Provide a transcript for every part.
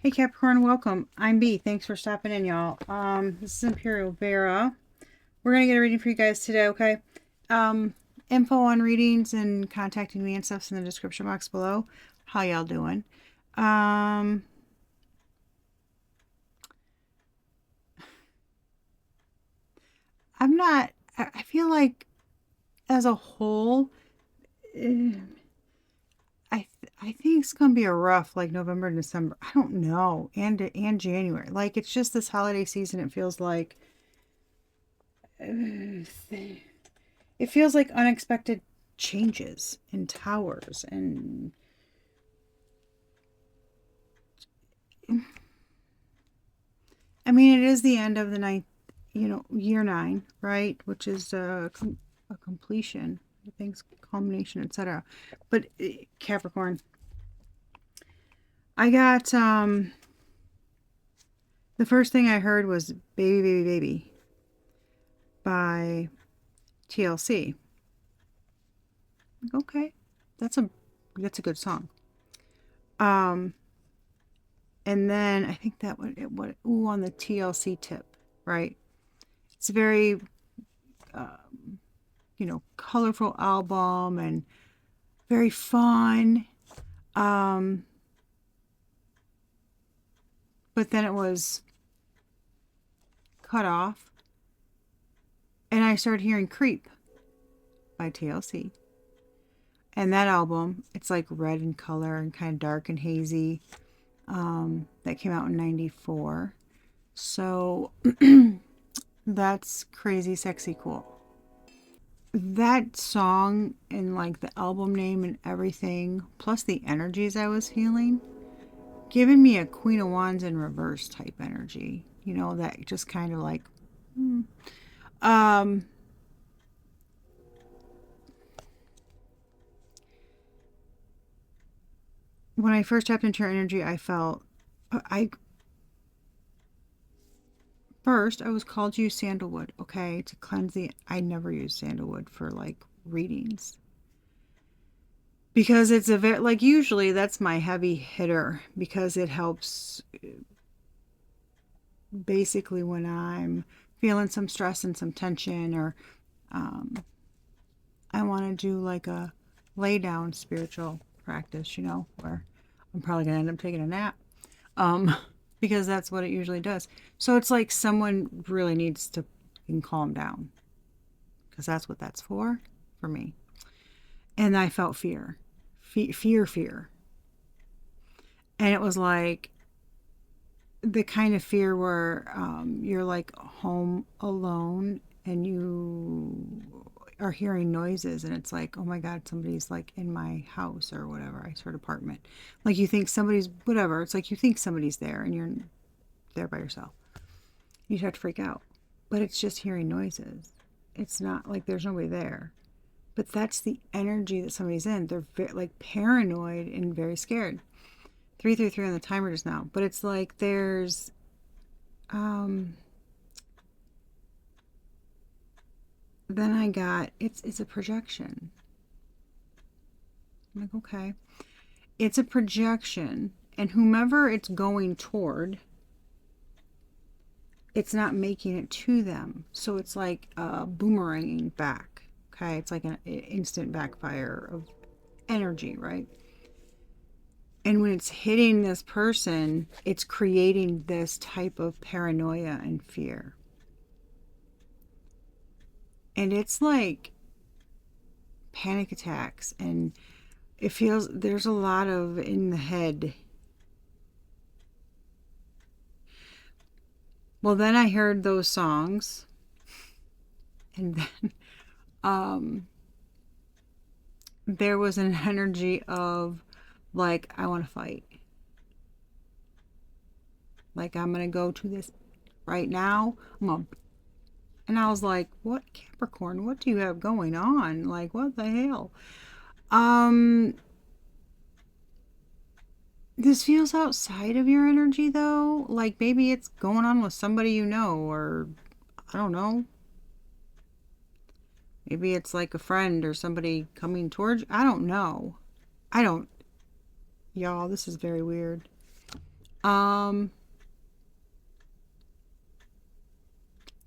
Hey Capricorn, welcome. I'm B. Thanks for stopping in, y'all. This is Imperial Vera. We're gonna get a reading for you guys today, okay? Info on readings and contacting me and stuff's in the description box below. How y'all doing? I'm not. I feel like as a whole, eh, I think it's gonna be a rough like November and December. I don't know, and January. Like it's just this holiday season. It feels like. It feels like unexpected changes in towers and I mean it is the end of the ninth, year 9, right, which is a completion, I think, culmination, etc. But Capricorn, I got the first thing I heard was baby baby baby by TLC. Okay, that's a good song. um and then I think that what ooh, on the TLC tip, right? It's a very colorful album and very fun. Um, but then it was cut off, and I started hearing Creep by TLC. And that album, it's like red in color and kind of dark and hazy. That came out in '94. So that's crazy, sexy, cool. That song and like the album name and everything, plus the energies I was feeling, giving me a Queen of Wands in reverse type energy. That just kind of like, hmm. um, when I first tapped into your energy, I felt, I first I was called to use sandalwood, okay, to cleanse the. I never use sandalwood for like readings because it's a very like usually that's my heavy hitter because it helps basically when I'm feeling some stress and some tension or um, I want to do like a lay down spiritual practice, where I'm probably going to end up taking a nap. Um, because that's what it usually does. So it's like someone really needs to calm down because that's what that's for me. And I felt fear, fear. And it was like the kind of fear where you're like home alone and you are hearing noises and it's like, oh my god, somebody's like in my house or whatever, I sort of apartment. Like you think somebody's whatever. It's like you think somebody's there and you're there by yourself. You start to freak out. But it's just hearing noises. It's not like there's nobody there. But that's the energy that somebody's in. They're like paranoid and very scared. 333 on the timer just now. But it's like there's um then I got it's a projection. I'm like, okay. It's a projection, and whomever it's going toward, it's not making it to them. So it's like boomeranging back. Okay, it's like an instant backfire of energy, right? And when it's hitting this person, it's creating this type of paranoia and fear. And it's like panic attacks, and it feels there's a lot of in the head. Well, then I heard those songs, and then um, there was an energy of like, I want to fight. Like, I'm going to go to this right now. And I was like, what, Capricorn? What do you have going on? Like, what the hell? Um, this feels outside of your energy though. Like maybe it's going on with somebody or I don't know. Maybe it's like a friend or somebody coming towards you. I don't know. I don't. Y'all, this is very weird. Um,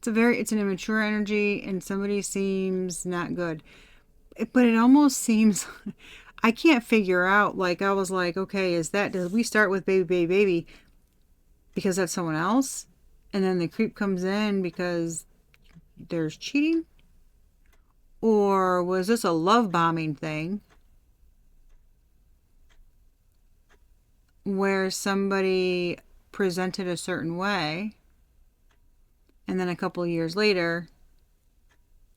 it's an immature energy, and somebody seems not good. But it almost seems, I can't figure out. Like, I was like, okay, did we start with baby, baby, baby because that's someone else? And then the creep comes in because there's cheating? Or was this a love bombing thing where somebody presented a certain way and then a couple of years later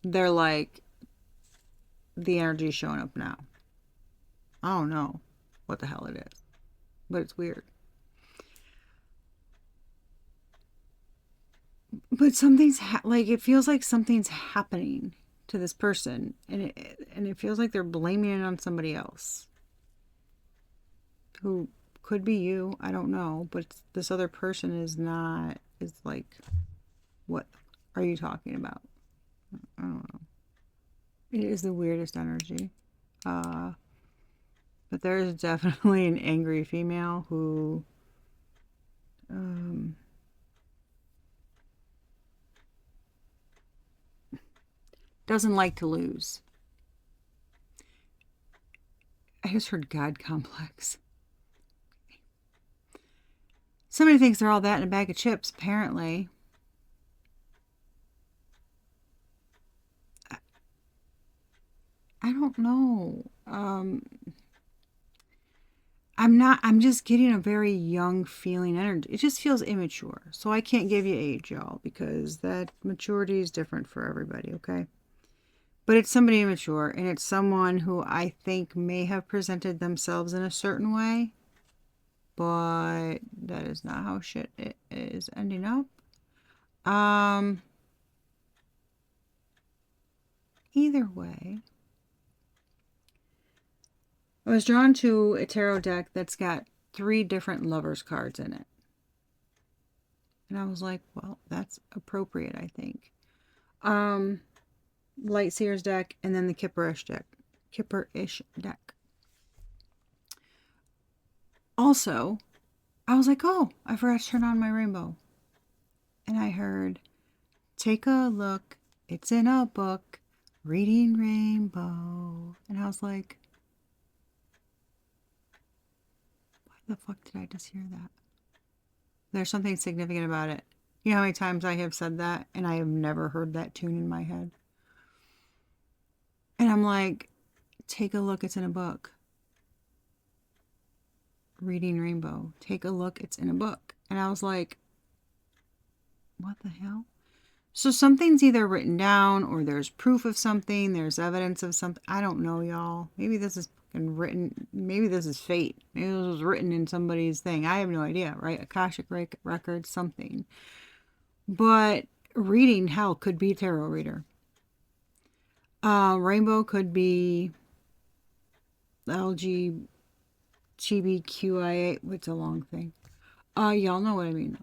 they're like, the energy's showing up now? I don't know what the hell it is, but it's weird. But like, it feels like something's happening to this person, and it feels like they're blaming it on somebody else who could be you. I don't know, but this other person is like, what are you talking about? I don't know. It is the weirdest energy. Uh, but there is definitely an angry female who um, doesn't like to lose. I just heard God complex. Somebody thinks they're all that in a bag of chips, apparently. I don't know. I'm just getting a very young feeling energy. It just feels immature. So I can't give you age, y'all, because that maturity is different for everybody, okay? But it's somebody immature, and it's someone who I think may have presented themselves in a certain way, but that is not how shit is ending up. Either way, I was drawn to a tarot deck that's got 3 different lovers cards in it. And I was like, well, that's appropriate, I think. Light Seer's deck, and then the Kipperish deck. Also, I was like, oh, I forgot to turn on my rainbow. And I heard, take a look, it's in a book, reading rainbow. And I was like, why the fuck did I just hear that? There's something significant about it. You know how many times I have said that and I have never heard that tune in my head? And I'm like, take a look, it's in a book. Reading rainbow. Take a look, it's in a book. And I was like, what the hell? So something's either written down or there's proof of something, there's evidence of something. I don't know, y'all. Maybe this is fucking written. Maybe this is fate. Maybe this was written in somebody's thing. I have no idea, right? Akashic record, something. But reading, hell, could be a tarot reader. Rainbow could be LGBTQIA. It's a long thing. Y'all know what I mean,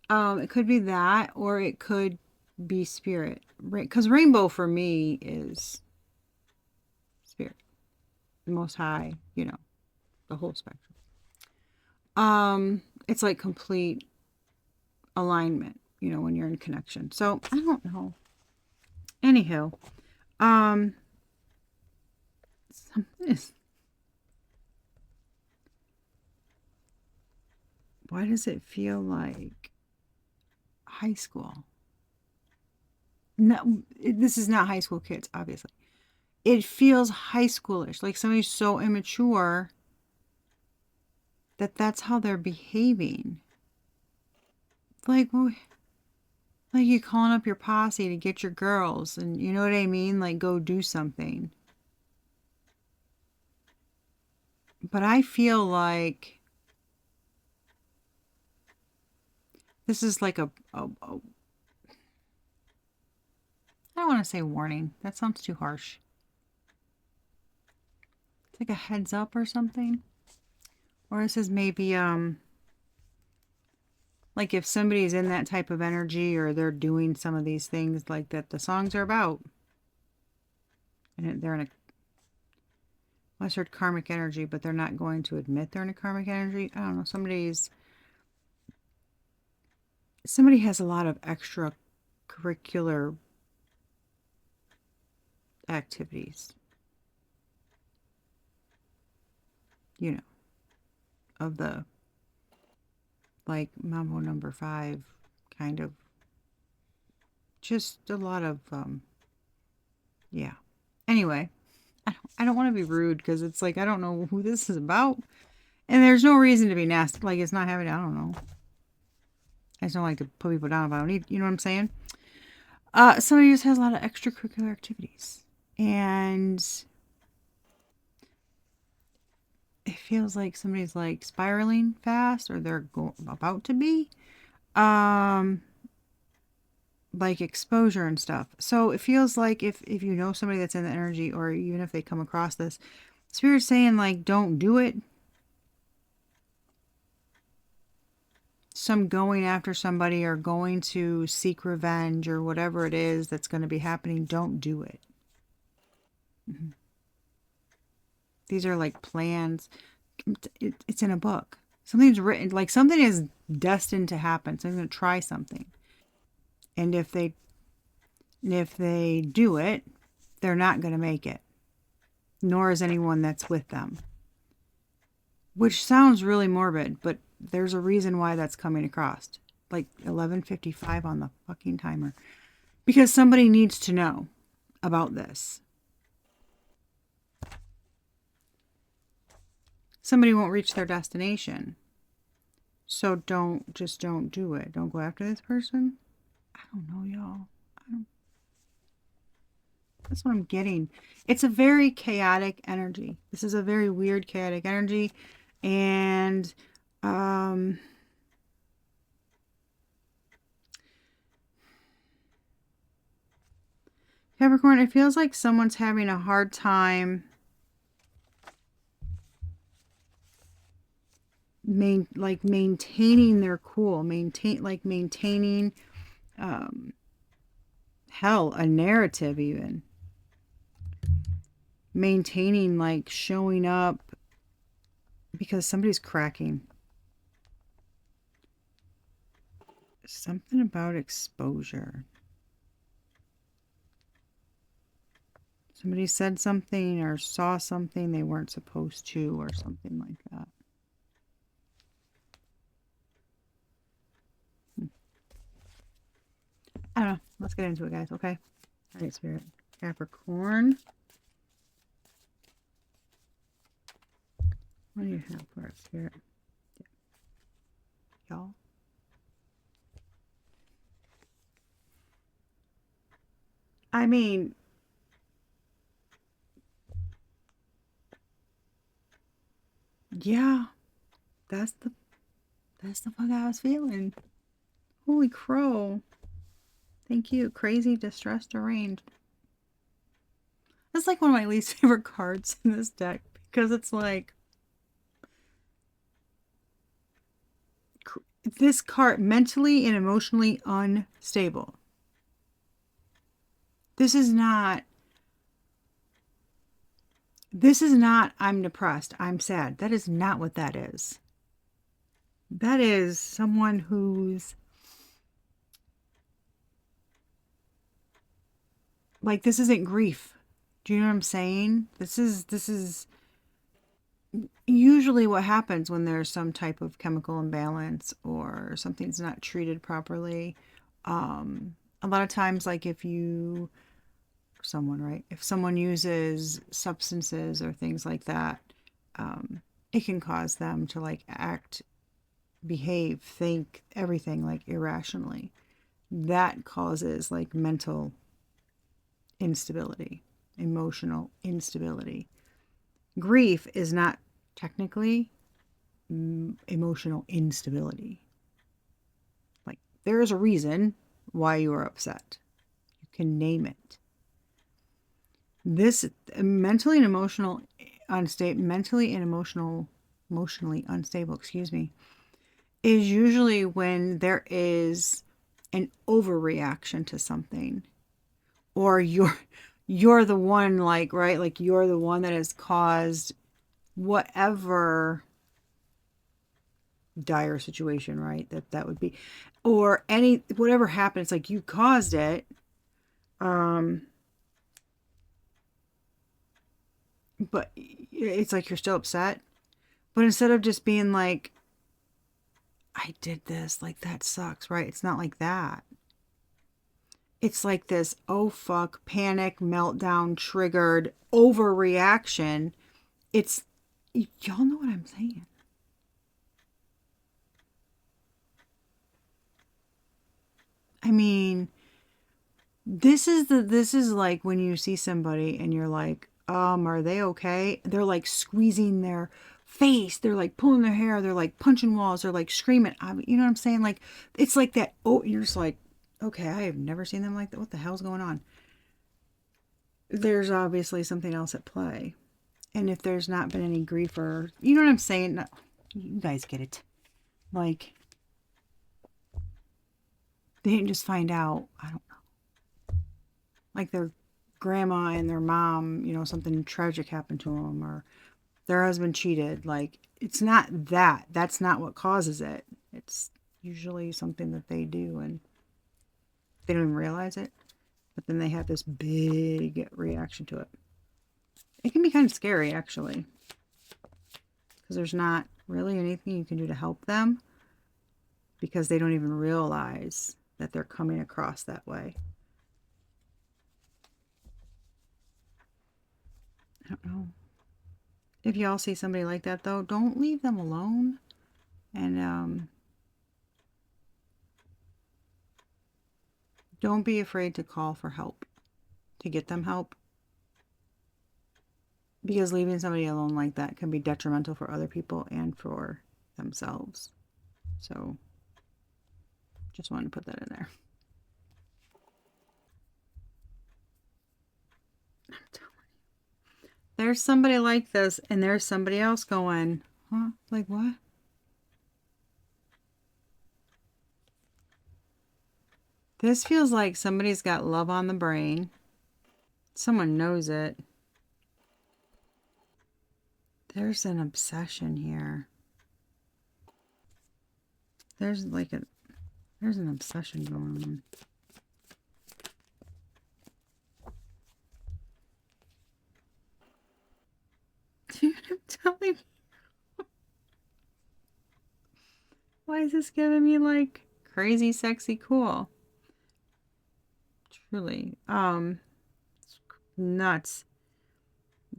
though. It could be that, or it could be spirit. Because rainbow for me is spirit. The most high, the whole spectrum. It's like complete alignment, when you're in connection. So I don't know. Anywho, something is. Why does it feel like high school? No, this is not high school kids, obviously. It feels high schoolish, like somebody's so immature that that's how they're behaving. Like you calling up your posse to get your girls, and you know what I mean? Like, go do something. But I feel like this is like I don't want to say warning. That sounds too harsh. It's like a heads up or something. Or this is maybe like if somebody's in that type of energy or they're doing some of these things like that the songs are about. And they're in I heard karmic energy, but they're not going to admit they're in a karmic energy. I don't know. Somebody's somebody has a lot of extracurricular activities, you know, of the like Mambo number 5 kind of, just a lot of yeah. Anyway, I don't want to be rude because it's like I don't know who this is about, and there's no reason to be nasty. Like it's not having. I don't know. I just don't like to put people down if I don't need. You know what I'm saying? Somebody just has a lot of extracurricular activities, and it feels like somebody's like spiraling fast, or they're about to be. Um, like exposure and stuff. So it feels like if you know somebody that's in the energy, or even if they come across this, Spirit's saying like don't do it. Some going after somebody or going to seek revenge or whatever it is that's going to be happening, don't do it. Mm-hmm. These are like plans. It's in a book. Something's written, like something is destined to happen. So I'm going to try something. And if they do it, they're not going to make it. Nor is anyone that's with them. Which sounds really morbid, but there's a reason why that's coming across. Like 11:55 on the fucking timer. Because somebody needs to know about this. Somebody won't reach their destination. So don't do it. Don't go after this person. I don't know, y'all. That's what I'm getting. It's a very chaotic energy. This is a very weird chaotic energy. And Capricorn, it feels like someone's having a hard time maintaining their cool, maintaining hell, a narrative even. Maintaining like showing up because somebody's cracking. Something about exposure. Somebody said something or saw something they weren't supposed to, or something like that. I don't know. Let's get into it, guys, okay? All right, Spirit. Capricorn. What do you have for us, Spirit? Y'all? I mean, yeah, that's the fuck I was feeling. Holy crow. Thank you. Crazy, distressed, deranged. That's like one of my least favorite cards in this deck because it's like this card, mentally and emotionally unstable. This is not I'm depressed, I'm sad. That is not what that is. That is someone who's like, this isn't grief. Do you know what I'm saying? This is usually what happens when there's some type of chemical imbalance or something's not treated properly. A lot of times, like if someone uses substances or things like that, it can cause them to like act, behave, think everything like irrationally. That causes like mental instability, emotional instability. Grief is not technically emotional instability. Like there is a reason why you are upset. You can name it. This mentally and emotionally unstable, excuse me, is usually when there is an overreaction to something, or you're the one, like, right, like you're the one that has caused whatever dire situation, right? That would be, or any, whatever happened, it's like you caused it. But it's like you're still upset. But instead of just being like, I did this, like that sucks, right? It's not like that. It's like this, oh fuck, panic, meltdown, triggered, overreaction. It's, y'all know what I'm saying. I mean, this is like when you see somebody and you're like, are they okay? They're like squeezing their face, they're like pulling their hair, they're like punching walls, they're like screaming. You know what I'm saying? Like, it's like that. Oh, you're just like, okay, I have never seen them like that. What the hell's going on? There's obviously something else at play. And if there's not been any grief, or, you know what I'm saying? No, you guys get it. Like, they didn't just find out, I don't know, like their grandma and their mom, you know, something tragic happened to them, or their husband cheated. Like, it's not that. That's not what causes it. It's usually something that they do and they don't even realize it. But then they have this big reaction to it. It can be kind of scary, actually, because there's not really anything you can do to help them because they don't even realize that they're coming across that way. I don't know. If y'all see somebody like that, though, don't leave them alone. And don't be afraid to call for help, to get them help. Because leaving somebody alone like that can be detrimental for other people and for themselves. So, just wanted to put that in there. I'm telling you. There's somebody like this, and there's somebody else going, huh? Like what? This feels like somebody's got love on the brain. Someone knows it. There's an obsession here. There's an obsession going on. Dude, I'm telling you. Why is this giving me like crazy, sexy, cool? Truly. Nuts.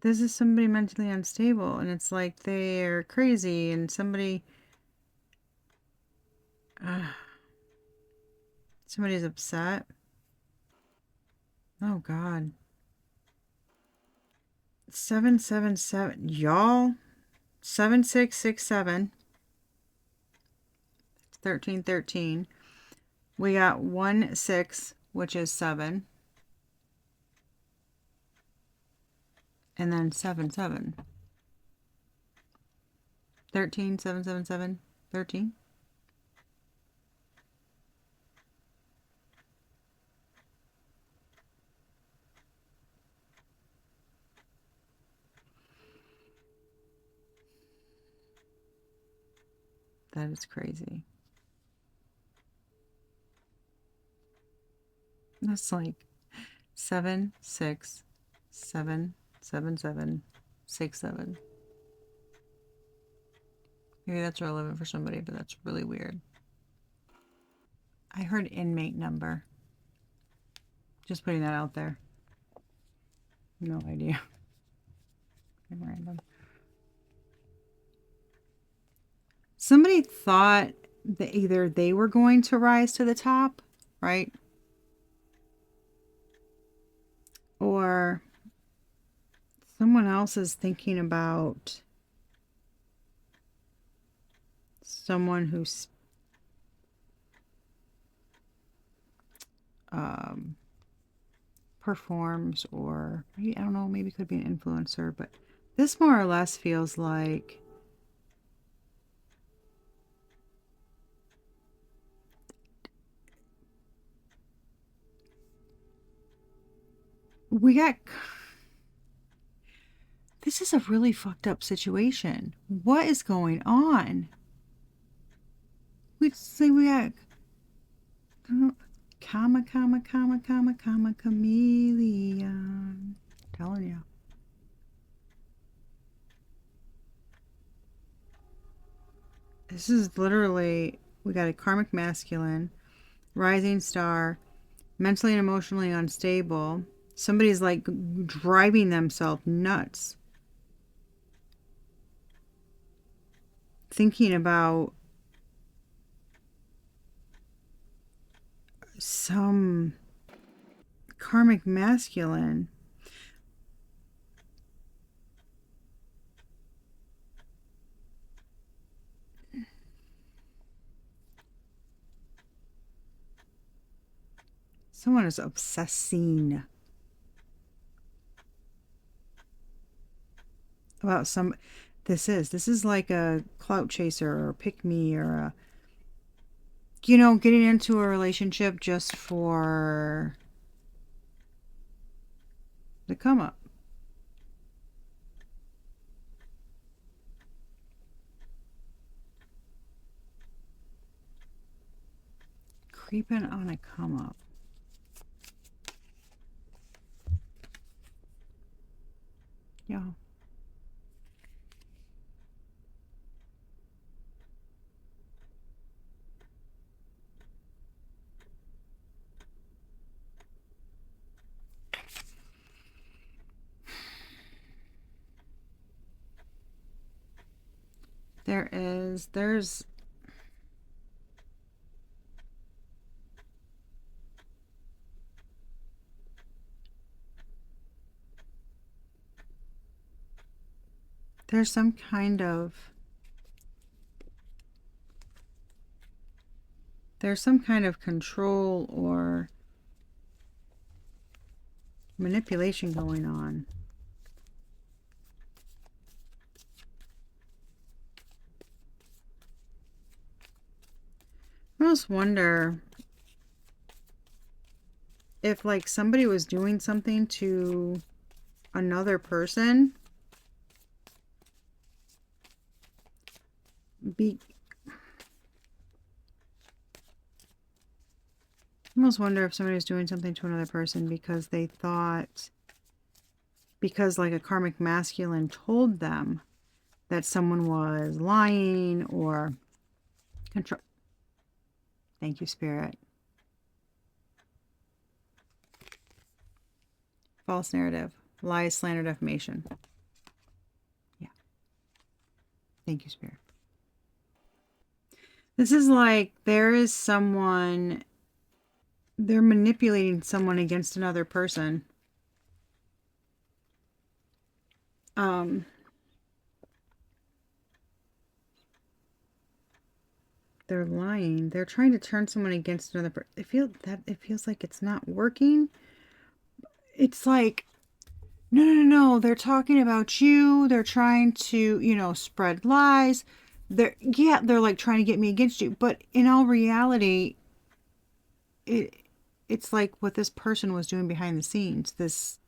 This is somebody mentally unstable, and it's like they're crazy, and somebody's upset. Oh God. 777, y'all. 7667. 1313. We got 16, which is 7. And then 77. 13, 777, 13. That is crazy. That's like 7, 6, 7, 7, 7, 6, 7. Maybe that's relevant for somebody, but that's really weird. I heard inmate number. Just putting that out there. No idea. I'm random. Somebody thought that either they were going to rise to the top, right? Or someone else is thinking about someone who's performs, or maybe, I don't know, maybe it could be an influencer, but this more or less feels like we got, this is a really fucked up situation. What is going on? We say we got comma, comma, comma, comma, comma, chameleon. I'm telling you. This is literally, we got a karmic masculine, rising star, mentally and emotionally unstable. Somebody's like driving themselves nuts. Thinking about some karmic masculine. Someone is obsessing about some. This is like a clout chaser or a pick me or a, you know, getting into a relationship just for the come up. Creeping on a come up. Yeah. There's some kind of, control or manipulation going on. I almost wonder if like somebody was doing something to another person, I almost wonder if somebody was doing something to another person because they thought, because like a karmic masculine told them that someone was lying or control. Thank you, Spirit. False narrative, lies, slander, defamation. Yeah. Thank you, Spirit. This is like there is someone, they're manipulating someone against another person. They're lying. They're trying to turn someone against another person. It feels like it's not working. It's like, no. They're talking about you. They're trying to, you know, spread lies. They're like trying to get me against you. But in all reality, it's like what this person was doing behind the scenes. This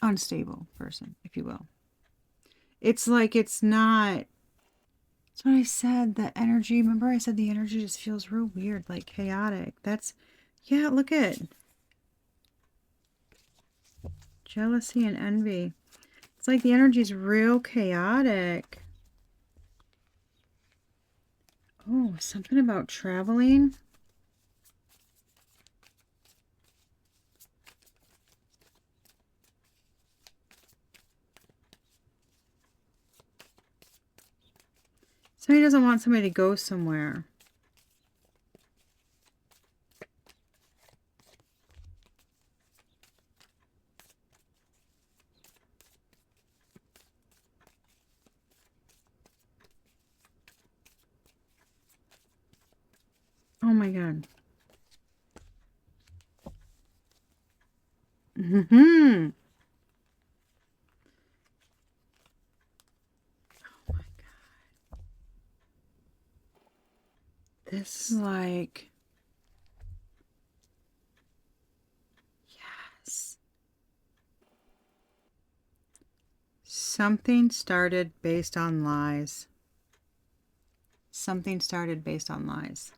unstable person, if you will. It's like it's not. That's what I said. The energy. Remember, I said the energy just feels real weird, like chaotic. That's, yeah. Look at jealousy and envy. It's like the energy is real chaotic. Oh, something about traveling. Somebody doesn't want somebody to go somewhere. Oh my God. Mm-hmm. Oh my God. This is like, yes. Something started based on lies. Something started based on lies.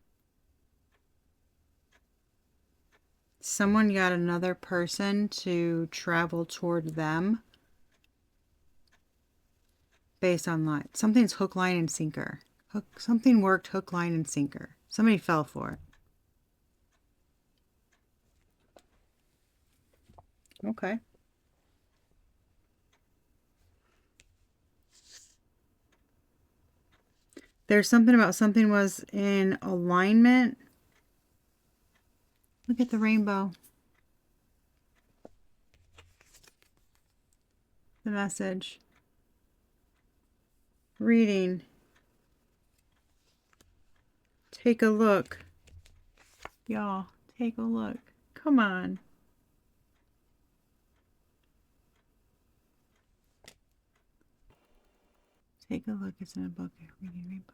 Someone got another person to travel toward them based on lies. Something's hook, line, and sinker. Something worked hook, line, and sinker. Somebody fell for it. Okay. There's something about something was in alignment. Look at the rainbow. The message. Reading. Take a look. Y'all, take a look. Come on. Take a look. It's in a book. Reading rainbow.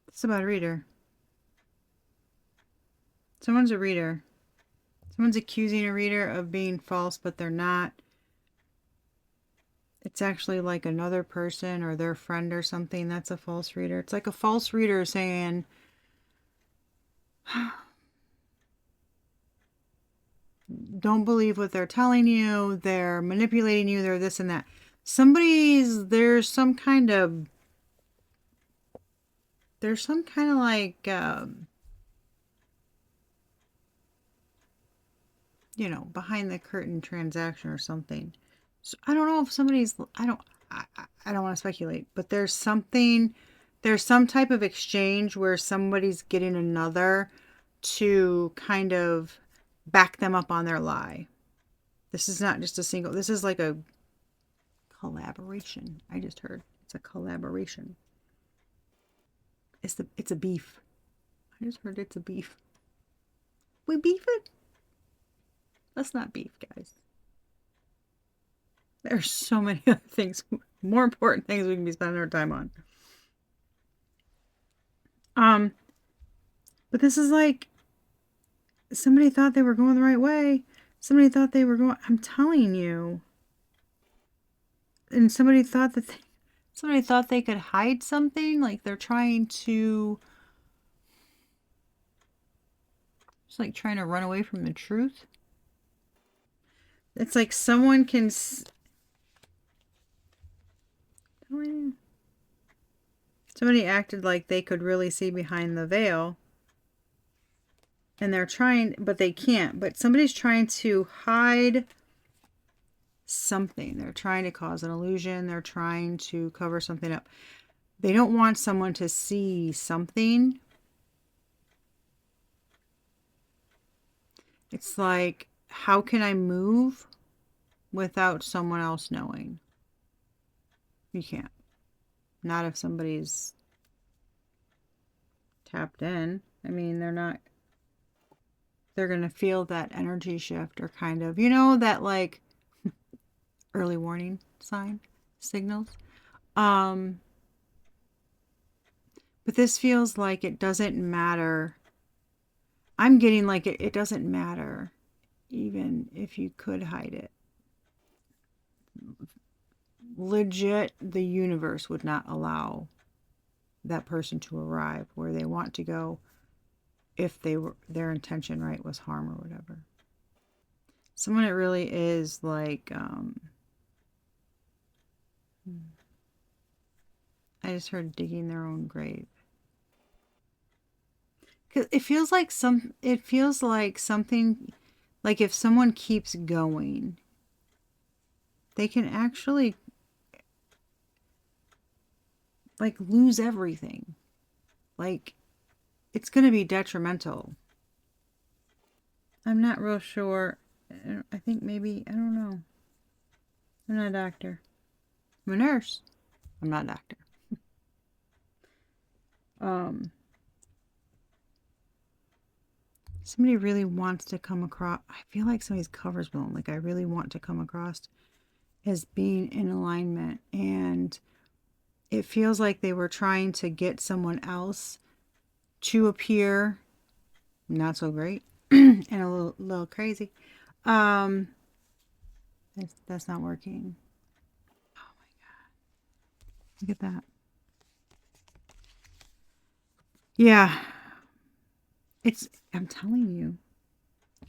It's about a reader. Someone's a reader. Someone's accusing a reader of being false, but they're not. It's actually like another person or their friend or something. That's a false reader. It's like a false reader saying, don't believe what they're telling you. They're manipulating you. They're this and that. There's some kind of like, behind the curtain transaction or something. So I don't know if somebody's, I don't want to speculate, but there's some type of exchange where somebody's getting another to kind of back them up on their lie. This is not just this is like a collaboration. I just heard it's a collaboration. It's a beef. I just heard it's a beef. We beef it? Let's not beef, guys. There's so many other things, more important things we can be spending our time on. But this is like somebody thought they were going the right way. Somebody thought they were going, I'm telling you. And somebody thought they could hide something, like they're trying to run away from the truth. It's like someone can somebody acted like they could really see behind the veil. And they're trying, but they can't. But somebody's trying to hide something. They're trying to cause an illusion. They're trying to cover something up. They don't want someone to see something. It's like, how can I move without someone else knowing? You can't. Not if somebody's tapped in. I mean, they're going to feel that energy shift, or kind of, that like early warning signals. But this feels like it doesn't matter. I'm getting like it doesn't matter even if you could hide it. Legit, the universe would not allow that person to arrive where they want to go if their intention, right, was harm or whatever. Someone it really is like, I just heard digging their own grave. 'Cause it feels like something, like if someone keeps going, they can actually like lose everything. Like, it's going to be detrimental. I'm not real sure. I think maybe, I don't know. I'm not a doctor. I'm a nurse. I'm not a doctor. Somebody really wants to come across, I feel like somebody's cover's blown. Like, I really want to come across as being in alignment. And it feels like they were trying to get someone else to appear not so great and a little crazy. That's not working. Oh my Look at that. Yeah. I'm telling you.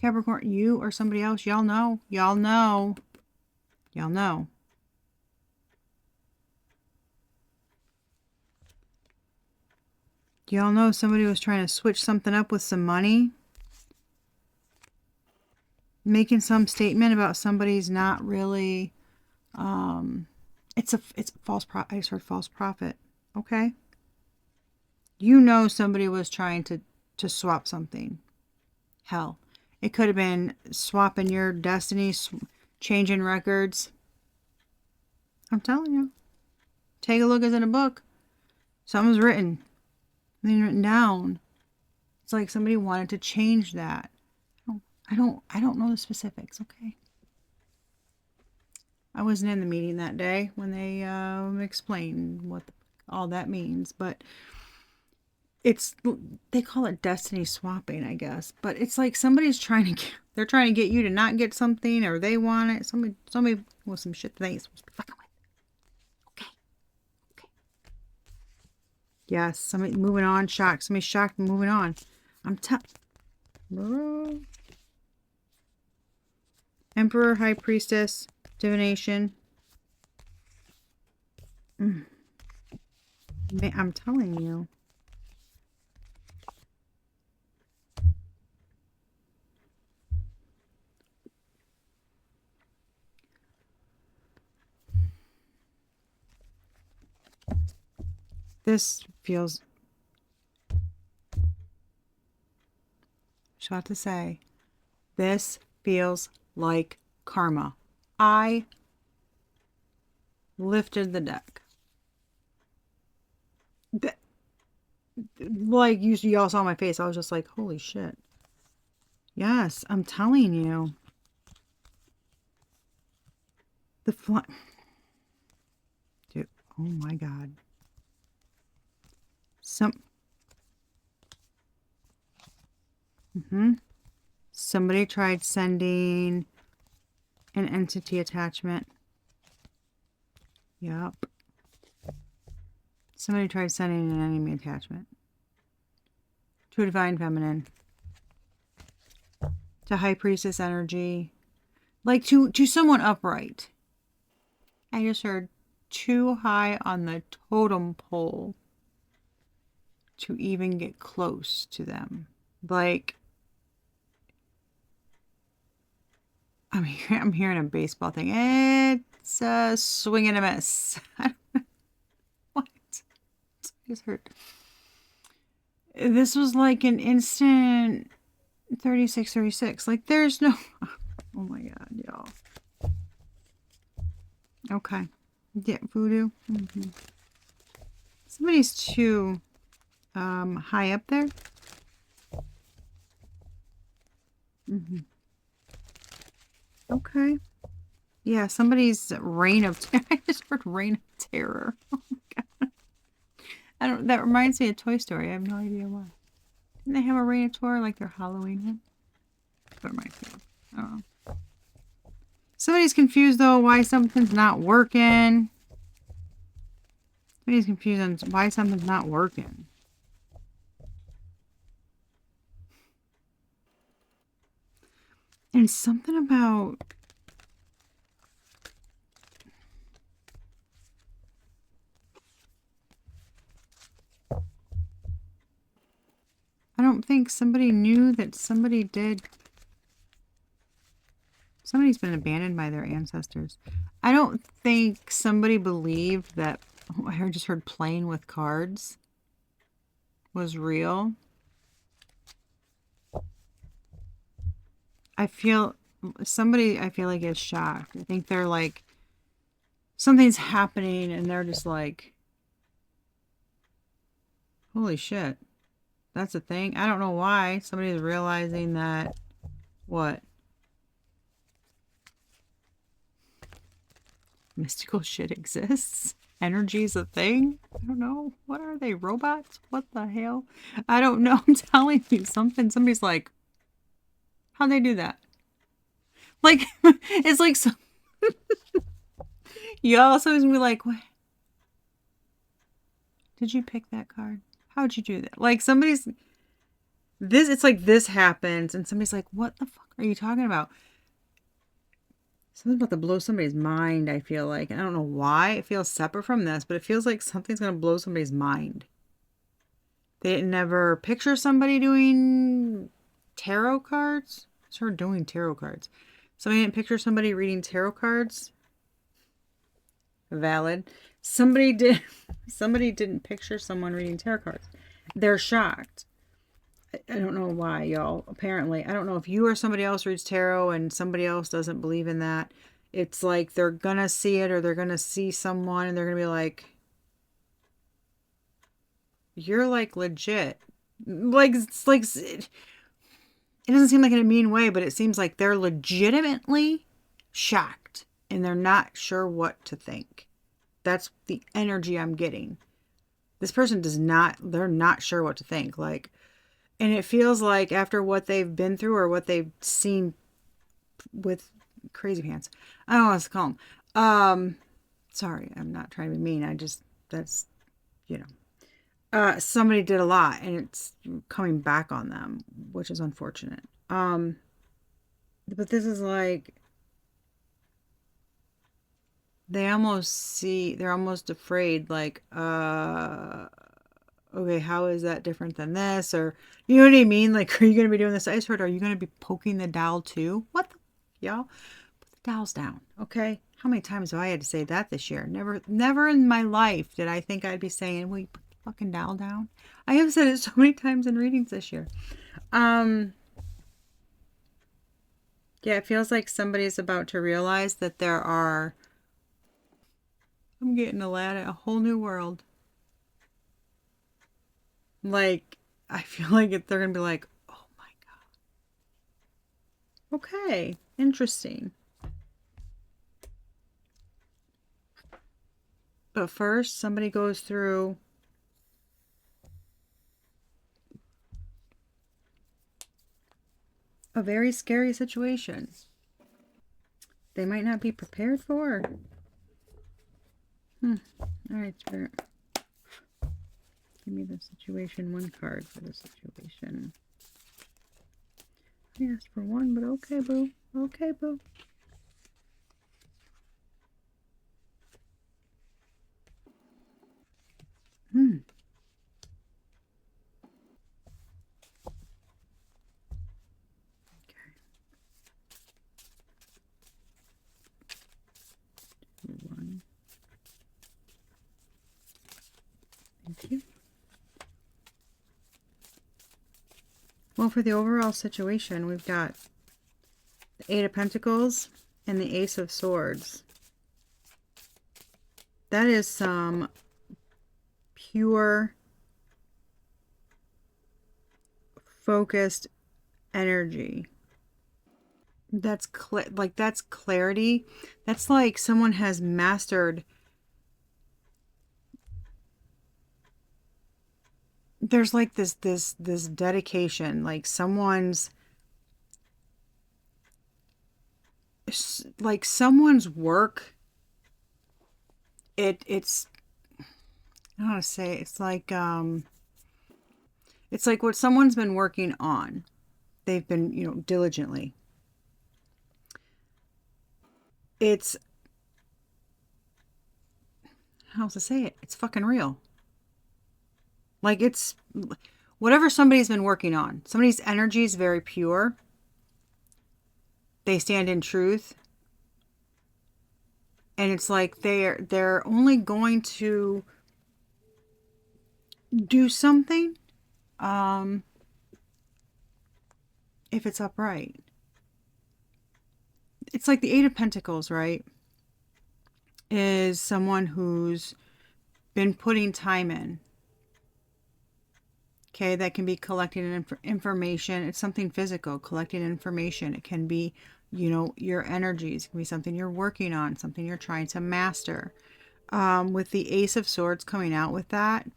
Capricorn, you or somebody else, y'all know. Y'all know. Y'all know. Y'all know somebody was trying to switch something up with some money. Making some statement about somebody's not really, it's a false I just heard false prophet. Okay. You know somebody was trying to swap something. Hell, it could have been swapping your destiny, changing records. I'm telling you. Take a look. It's in a book. Something's written. Written down. It's like somebody wanted to change that. I don't know the specifics, okay? I wasn't in the meeting that day when they explained what all that means, but they call it destiny swapping, I guess. But it's like somebody's they're trying to get you to not get something, or they want it. Somebody with some shit that they ain't supposed to be fucking with. Okay. Yes, somebody moving on, shocked. Somebody's shocked and moving on. Emperor, High Priestess, divination. I'm telling you. This feels... I was about to say, this feels like karma. I lifted the deck. Like y'all saw my face. I was just like, holy shit. Yes, I'm telling you. Dude, oh my God. Somebody tried sending an entity attachment. Yep. Somebody tried sending an enemy attachment. To a divine feminine. To high priestess energy. Like to someone upright. I just heard too high on the totem pole to even get close to them. Like, I'm hearing a baseball thing. It's a swing and a miss. What? I just heard. This was like an instant 36. Like, there's no... Oh my God, y'all. Okay. Yeah, voodoo. Somebody's too high up there. Okay. Yeah, somebody's reign of terror. I just heard reign of terror. Oh my God. That reminds me of Toy Story. I have no idea why. Didn't they have a reign of terror like their Halloween one? That reminds me of. I don't know. Somebody's confused though why something's not working. Somebody's confused on why something's not working. And something about... I don't think somebody knew that somebody did. Somebody's been abandoned by their ancestors. I don't think somebody believed that... Oh, I just heard playing with cards was real. I feel like is shocked. I think they're like, something's happening and they're just like, holy shit, that's a thing. I don't know why. Somebody's realizing that, what? Mystical shit exists. Energy's a thing. I don't know. What are they? Robots? What the hell? I don't know. I'm telling you something. Somebody's like, how'd they do that? Like, it's like, y'all, somebody's gonna be like, what? Did you pick that card? How'd you do that? Like somebody's this, it's like this happens and somebody's like, what the fuck are you talking about? Something's about to blow somebody's mind, I feel like. And I don't know why it feels separate from this, but it feels like something's going to blow somebody's mind. They didn't never picture somebody doing tarot cards. It's her doing tarot cards. Somebody didn't picture somebody reading tarot cards. Valid. Somebody did. Somebody didn't picture someone reading tarot cards. They're shocked. I don't know why, y'all. Apparently, I don't know if you or somebody else reads tarot and somebody else doesn't believe in that. It's like they're gonna see it or they're gonna see someone and they're gonna be like, "You're like legit." Like it's like it doesn't seem like in a mean way, but it seems like they're legitimately shocked and they're not sure what to think. That's the energy I'm getting. This person they're not sure what to think. Like, and it feels like after what they've been through or what they've seen with crazy pants. I don't know what to call them. Sorry, I'm not trying to be mean. That's, somebody did a lot and it's coming back on them, which is unfortunate. But this is like, they're almost afraid, like, okay, how is that different than this? Or, you know what I mean? Like, are you going to be doing this? I just heard, are you going to be poking the dowel too? What the, y'all? Put the dowels down, okay? How many times have I had to say that this year? Never in my life did I think I'd be saying, will you put the fucking dowel down? I have said it so many times in readings this year. Yeah, it feels like somebody's about to realize that I'm getting a whole new world. Like, I feel like they're going to be like, oh my God. Okay, interesting. But first, somebody goes through a very scary situation they might not be prepared for. All right, Spirit. Give me the situation, one card for the situation. I asked for one, but okay, boo. Okay, boo. Okay. One. Thank you. Well, for the overall situation, we've got the Eight of Pentacles and the Ace of Swords. That is some pure, focused energy. That's that's clarity. That's like someone has mastered. There's like this dedication, like someone's work. It's I don't know how to say it. It's like what someone's been working on. They've been, diligently. It's, how else to say it? It's fucking real. Like it's whatever somebody's been working on. Somebody's energy is very pure. They stand in truth. And it's like they're only going to do something if it's upright. It's like the Eight of Pentacles, right? Is someone who's been putting time in. Okay, that can be collecting information. It's something physical, collecting information. It can be, your energies. It can be something you're working on, something you're trying to master. With the Ace of Swords coming out with that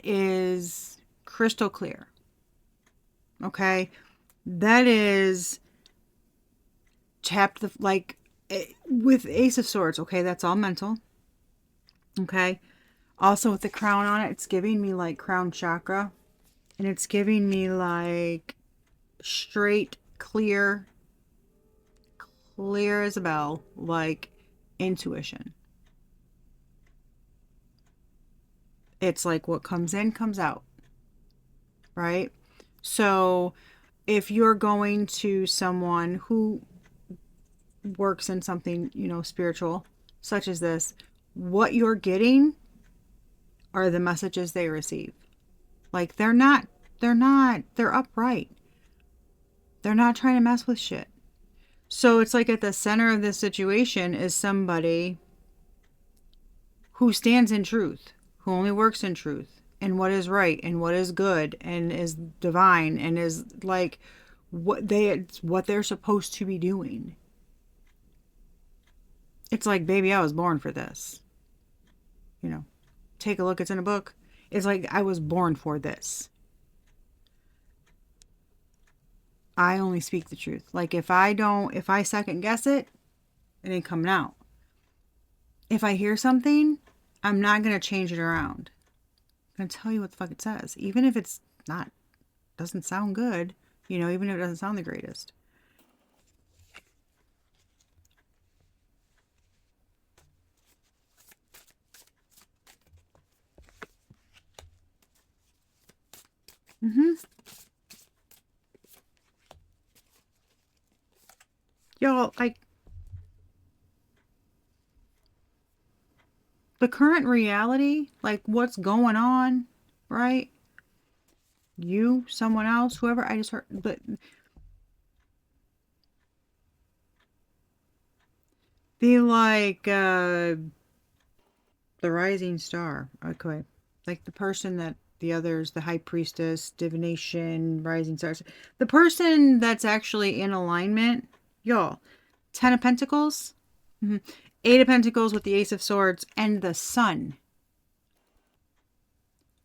is crystal clear. Okay, that is tapped with Ace of Swords. Okay, that's all mental. Okay, Also with the crown on it, it's giving me like crown chakra. And it's giving me like straight, clear as a bell, like intuition. It's like what comes in, comes out, right? So if you're going to someone who works in something, spiritual, such as this, what you're getting are the messages they receive. Like they're upright. They're not trying to mess with shit. So it's like at the center of this situation is somebody who stands in truth, who only works in truth and what is right and what is good and is divine and is like what they're supposed to be doing. It's like, baby, I was born for this. Take a look, it's in a book. It's like I was born for this. I only speak the truth. Like if I second guess it, it ain't coming out. If I hear something, I'm not going to change it around. I'm going to tell you what the fuck it says. Even if it's not, doesn't sound good, even if it doesn't sound the greatest. Y'all, like, the current reality, like what's going on, right? You, someone else, whoever, I just heard, but the rising star. Okay. Like the person that the others, the high priestess, divination, rising stars. The person that's actually in alignment, y'all, 10 of Pentacles, 8 of Pentacles with the Ace of Swords, and the Sun.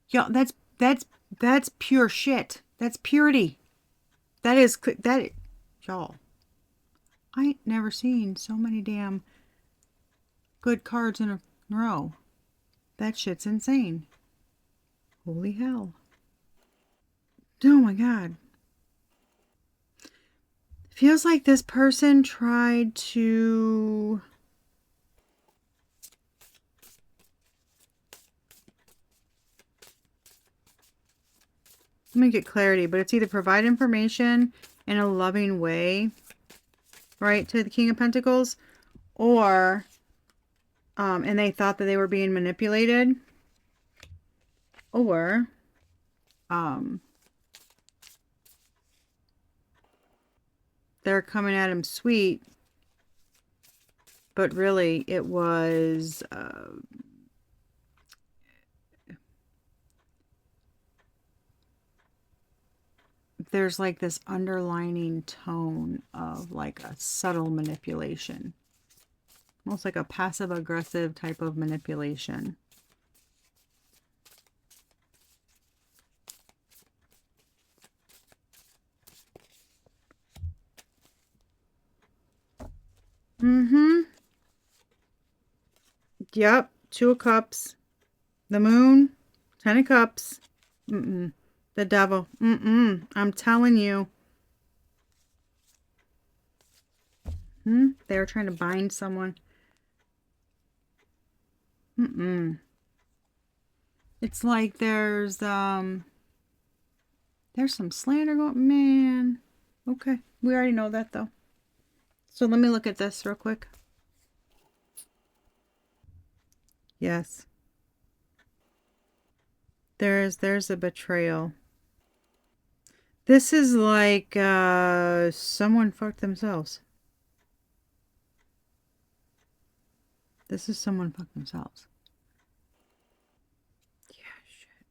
Y'all, that's pure shit. That's purity. Y'all. I ain't never seen so many damn good cards in a row. That shit's insane. Holy hell. Oh my god. Feels like this person tried to... Let me get clarity, but it's either provide information in a loving way, right, to the King of Pentacles, or, and they thought that they were being manipulated, or, they're coming at him sweet, but really it was, there's like this underlining tone of like a subtle manipulation. Almost like a passive aggressive type of manipulation. Yep. 2 of Cups. The Moon. 10 of Cups. The Devil. I'm telling you. They were trying to bind someone. It's like there's some slander going. Man. Okay. We already know that though. So let me look at this real quick. Yes. There's a betrayal. This is like someone fucked themselves. This is someone fucked themselves. Yeah, shit.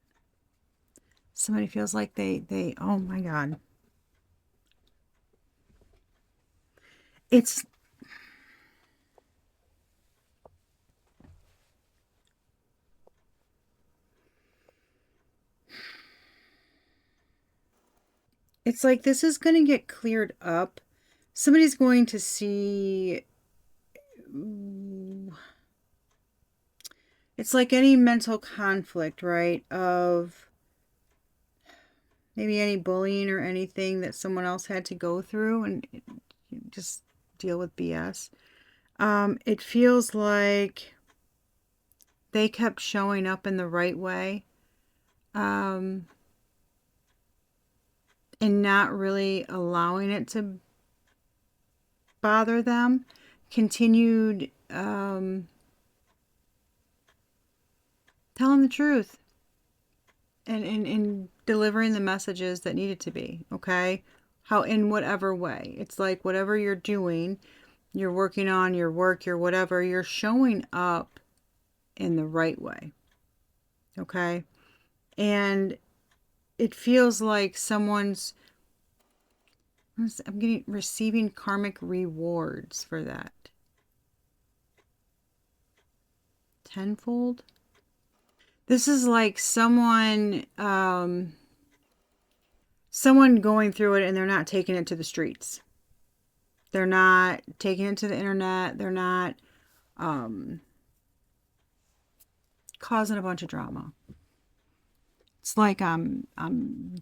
Somebody feels like they oh my god. It's like this is going to get cleared up. Somebody's going to see... it's like any mental conflict, right? Of maybe any bullying or anything that someone else had to go through and just deal with BS. It feels like they kept showing up in the right way, and not really allowing it to bother them. Continued telling the truth and delivering the messages that needed to be, okay? How, in whatever way. It's like whatever you're doing, you're working on your work, your whatever, you're showing up in the right way, okay? And it feels like I'm getting receiving karmic rewards for that. Tenfold. This is like someone going through it and they're not taking it to the streets. They're not taking it to the internet. They're not causing a bunch of drama. It's like I'm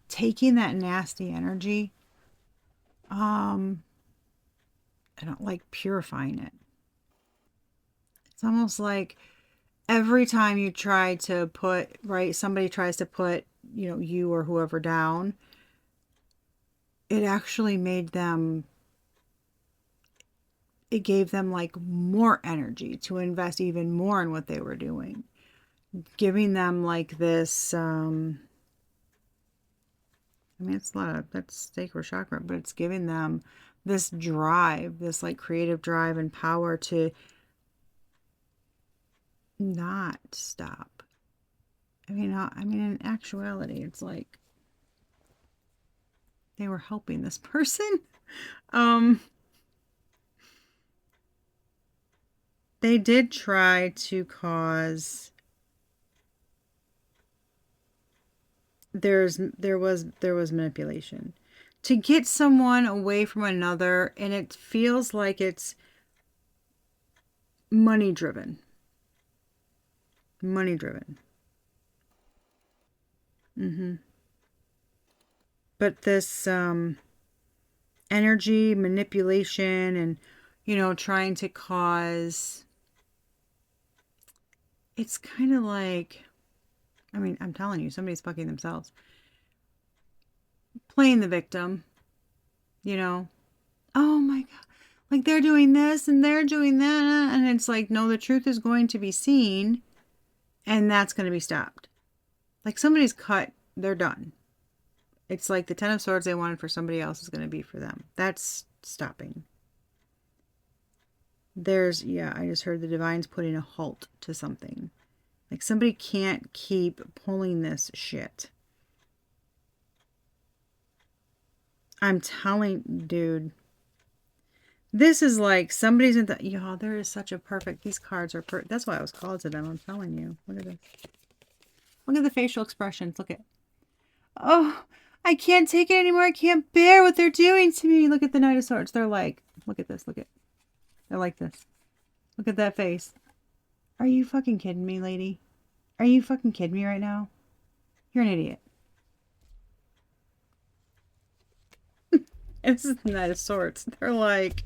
taking that nasty energy. I don't like purifying it. It's almost like every time you try to put, right, somebody tries to put, you or whoever down, it actually it gave them like more energy to invest even more in what they were doing. Giving them like this, it's a lot of, that's sacral chakra, but it's giving them this drive, this like creative drive and power to not stop. In actuality, it's like they were helping this person. They did try to cause, there was manipulation to get someone away from another, and it feels like it's money driven. But this energy manipulation and trying to cause, it's kind of like, I'm telling you, somebody's fucking themselves, playing the victim, oh my god, like they're doing this and they're doing that, and it's like, no, the truth is going to be seen, and that's going to be stopped. Like somebody's cut, they're done. It's like the 10 of Swords they wanted for somebody else is going to be for them. That's stopping. I just heard the divine's putting a halt to something. Like somebody can't keep pulling this shit. I'm telling, dude. This is like somebody's in the, there is such a perfect, these cards are perfect. That's why I was called to them. I'm telling you. Look at this. Look at the facial expressions. Look at, oh, I can't take it anymore. I can't bear what they're doing to me. Look at the Knight of Swords. They're like, look at this. They're like this. Look at that face. Are you fucking kidding me, lady? Are you fucking kidding me right now? You're an idiot. This is the Knight of Swords. They're like,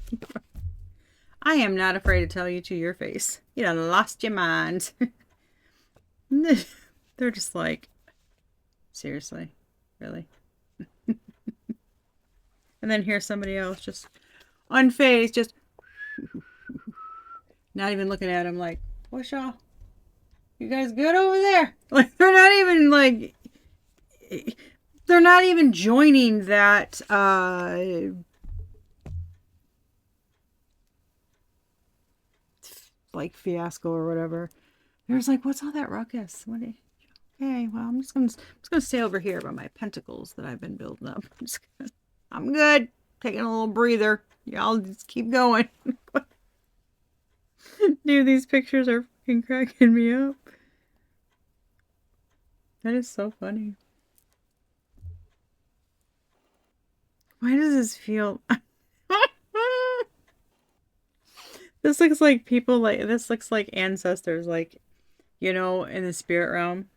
I am not afraid to tell you to your face. You done lost your mind. They're just like, seriously? Really? And then here's somebody else just unfazed, just not even looking at him like, what's y'all? You guys good over there? Like, they're not even like, they're not even joining that like fiasco or whatever. There's like, what's all that ruckus? Okay, well, I'm just gonna stay over here by my pentacles that I've been building up. I'm good. Taking a little breather. Y'all just keep going. Dude, these pictures are fucking cracking me up. That is so funny. Why does this feel... This looks like people, like, this looks like ancestors, like, you know, in the spirit realm,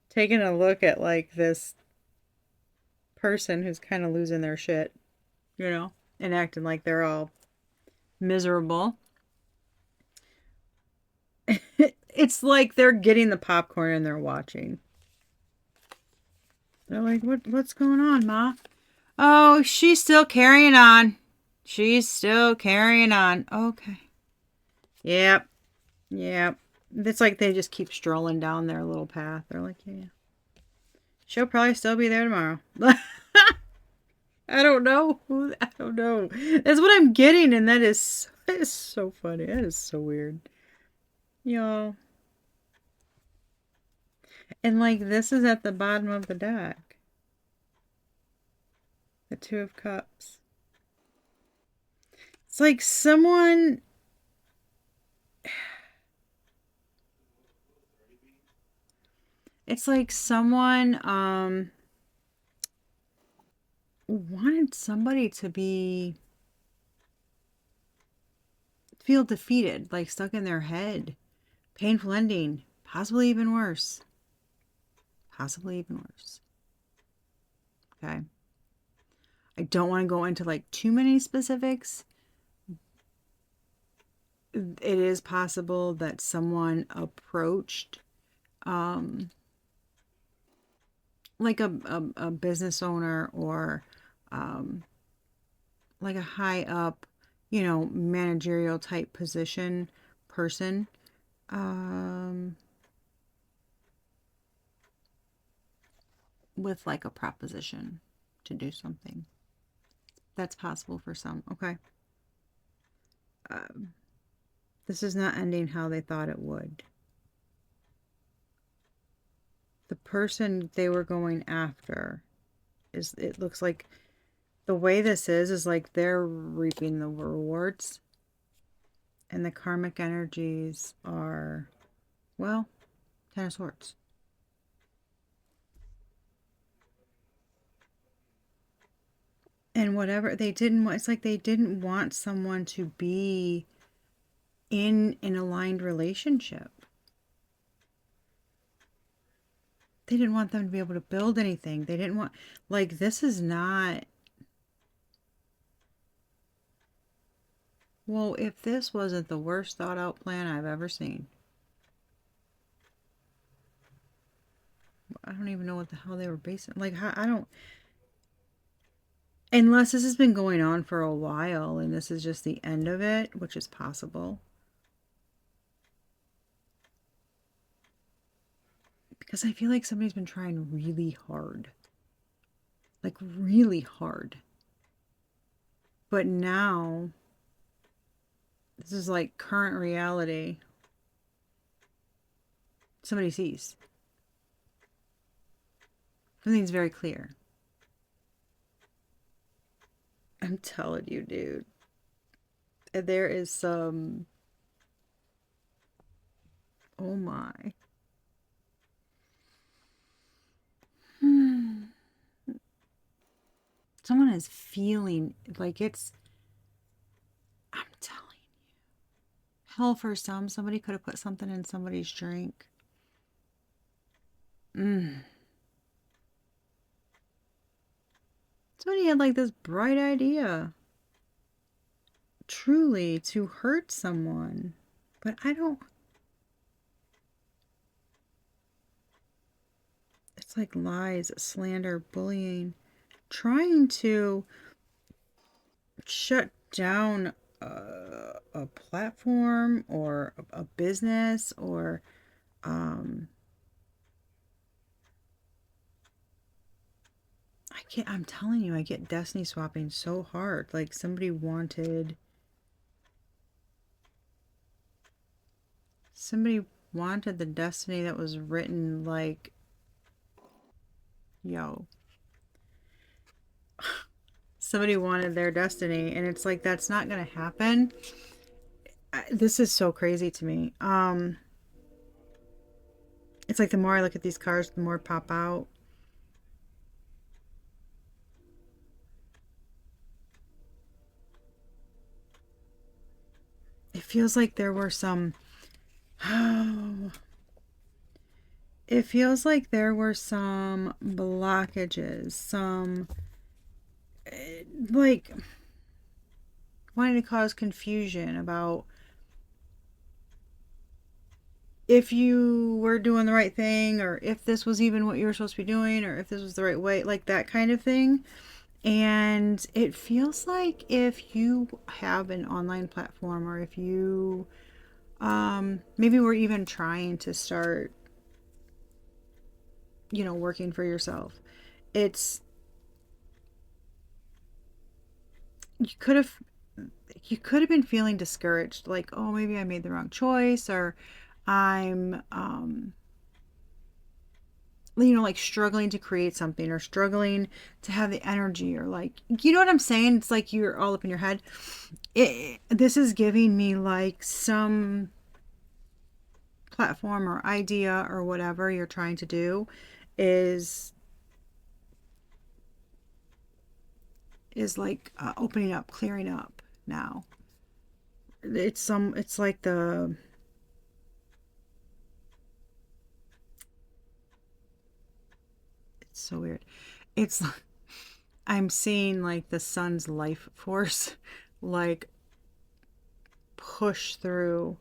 taking a look at like this person who's kind of losing their shit, you know, and acting like they're all miserable. It's like they're getting the popcorn and they're watching. They're like, what's going on, Ma? Oh, she's still carrying on. She's still carrying on. Okay. Yep. Yep. It's like they just keep strolling down their little path. They're like, yeah. She'll probably still be there tomorrow. I don't know. I don't know. That's what I'm getting, and that is so funny. That is so weird. Y'all. And like this is at the bottom of the deck. The Two of Cups. It's like someone. It's like someone wanted somebody to feel defeated, like stuck in their head. Painful ending. Possibly even worse. Possibly even worse. Okay. I don't want to go into like too many specifics. It is possible that someone approached like a business owner or like a high up, you know, managerial type position person. With like a proposition to do something. That's possible for some. Okay. This is not ending how they thought it would. The person they were going after is, it looks like the way this is like they're reaping the rewards. And the karmic energies are, well, Ten of Swords. And whatever they didn't want, it's like they didn't want someone to be in an aligned relationship. They didn't want them to be able to build anything. They didn't want, like, this is not, well, if this wasn't the worst thought out plan I've ever seen. I don't even know what the hell they were basing. Like, I don't, unless this has been going on for a while and this is just the end of it, which is possible. Because I feel like somebody's been trying really hard. Like, really hard. But now, this is like current reality. Somebody sees. Something's very clear. I'm telling you, dude. There is some. Oh my. Someone is feeling like it's. I'm telling you. Hell, for some, somebody could have put something in somebody's drink. Somebody had like this bright idea. Truly, to hurt someone. But I don't. It's like lies, slander, bullying. Trying to shut down a platform or a business or I'm telling you, I get destiny swapping so hard. Like somebody wanted the destiny that was written, like, yo, somebody wanted their destiny, and it's like that's not gonna happen. This is so crazy to me. It's like the more I look at these cards, the more pop out. It feels like there were some it feels like there were some blockages, some like wanting to cause confusion about if you were doing the right thing, or if this was even what you were supposed to be doing, or if this was the right way, like that kind of thing. And it feels like if you have an online platform, or if you maybe we're even trying to start, working for yourself, it's you could have you could have been feeling discouraged, like, oh, maybe I made the wrong choice, or I'm like struggling to create something, or struggling to have the energy, or like, you know what I'm saying? It's like you're all up in your head. This is giving me like some platform or idea or whatever you're trying to do is like opening up, clearing up now. It's like it's so weird. It's I'm seeing like the sun's life force like push through,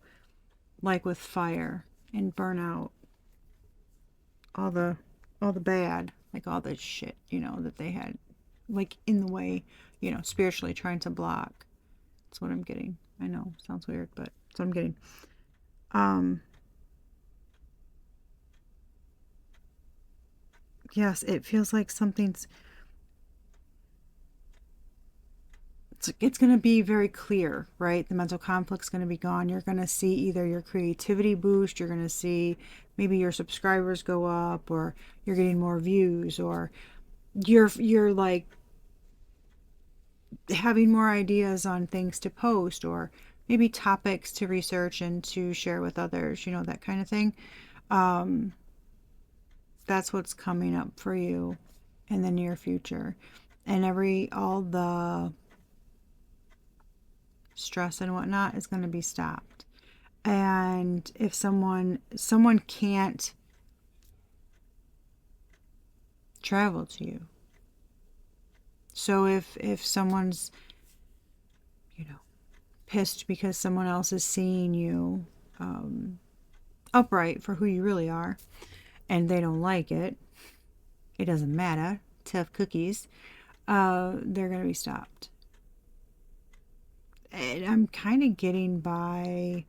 like with fire, and burn out all the bad, like all the shit, that they had like in the way, spiritually trying to block. That's what I'm getting. I know, sounds weird, but that's what I'm getting. Um yes, it feels like something's it's going to be very clear, right? The mental conflict's going to be gone. You're going to see either your creativity boost, you're going to see maybe your subscribers go up, or you're getting more views, or you're like having more ideas on things to post, or maybe topics to research and to share with others, that kind of thing. Um, that's what's coming up for you in the near future. And all the stress and whatnot is going to be stopped. And if someone can't travel to you, so if someone's pissed because someone else is seeing you upright for who you really are, and they don't like it, it doesn't matter, tough cookies, they're going to be stopped. And I'm kind of getting by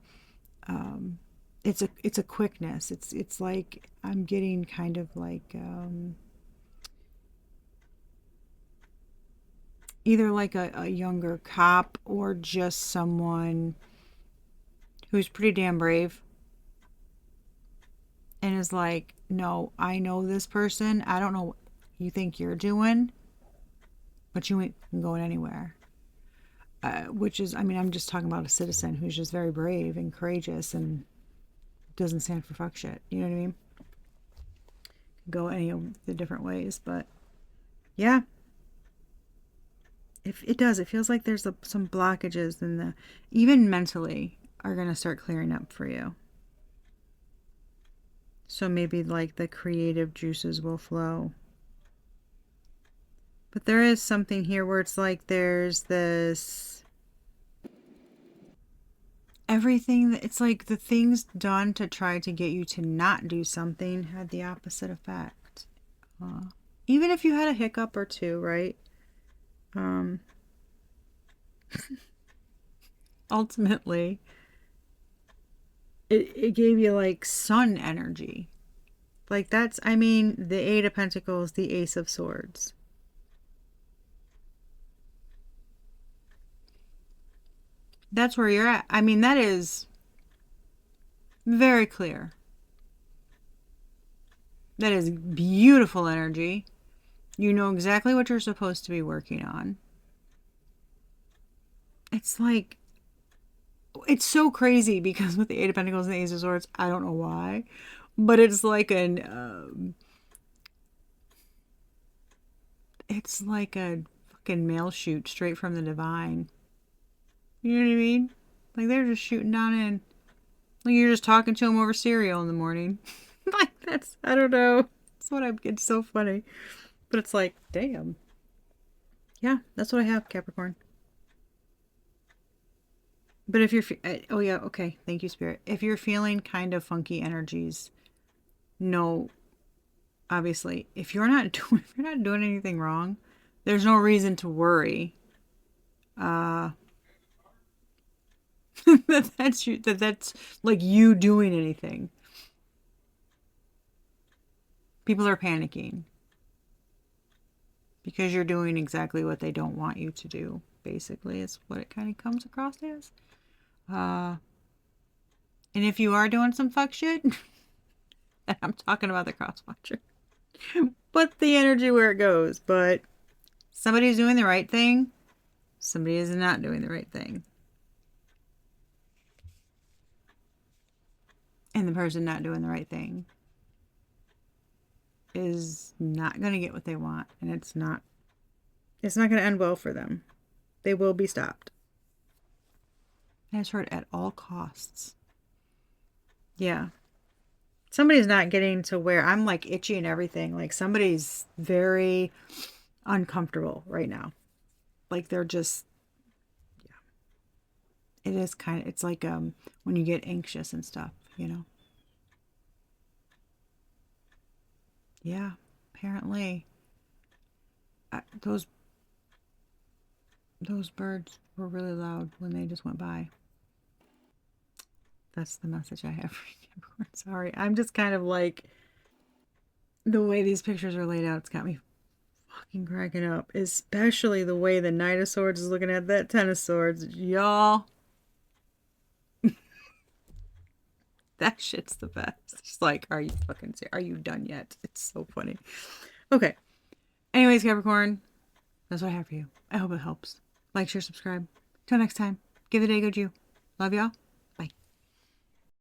it's a quickness. It's like I'm getting kind of like either like a younger cop, or just someone who's pretty damn brave and is like, no, I know this person. I don't know what you think you're doing, but you ain't going anywhere. Which is, I mean, I'm just talking about a citizen who's just very brave and courageous and doesn't stand for fuck shit. You know what I mean? Go any of the different ways, but yeah, if it does, it feels like there's some blockages, and even mentally are going to start clearing up for you. So maybe like the creative juices will flow. But there is something here where it's like there's this everything that it's like the things done to try to get you to not do something had the opposite effect. Even if you had a hiccup or two, right? Ultimately, it gave you like sun energy. Like that's, I mean, the Eight of Pentacles, the Ace of Swords. That's where you're at. I mean, that is very clear. That is beautiful energy. You know exactly what you're supposed to be working on. It's like, it's so crazy because with the Eight of Pentacles and the Ace of Swords, I don't know why, but it's like it's like a fucking mail shoot straight from the divine. You know what I mean? Like they're just shooting down in. Like you're just talking to them over cereal in the morning. Like I don't know. That's what it's so funny. But it's like, damn. Yeah, that's what I have, Capricorn. But if you're, oh yeah, okay. Thank you, Spirit. If you're feeling kind of funky energies, no, obviously, if you're not doing anything wrong, there's no reason to worry. Uh, that's like you doing anything. People are panicking because you're doing exactly what they don't want you to do. Basically, is what it kind of comes across as. Uh, and if you are doing some fuck shit, and I'm talking about the crosswatcher, put the energy where it goes. But somebody's doing the right thing, somebody is not doing the right thing. And the person not doing the right thing is not going to get what they want, and it's not going to end well for them. They will be stopped. I just heard at all costs. Yeah. Somebody's not getting to where I'm like itchy and everything. Like somebody's very uncomfortable right now. Like they're just, yeah. It is kind of, it's like when you get anxious and stuff, you know. Yeah, apparently those birds were really loud when they just went by. That's the message I have for you. Sorry, I'm just kind of like the way these pictures are laid out. It's got me fucking cracking up, especially the way the Knight of Swords is looking at that Ten of Swords, y'all. That shit's the best. It's like, are you fucking serious? Are you done yet? It's so funny. Okay. Anyways, Capricorn, that's what I have for you. I hope it helps. Like, share, subscribe. Till next time. Give the day a good you. Love y'all.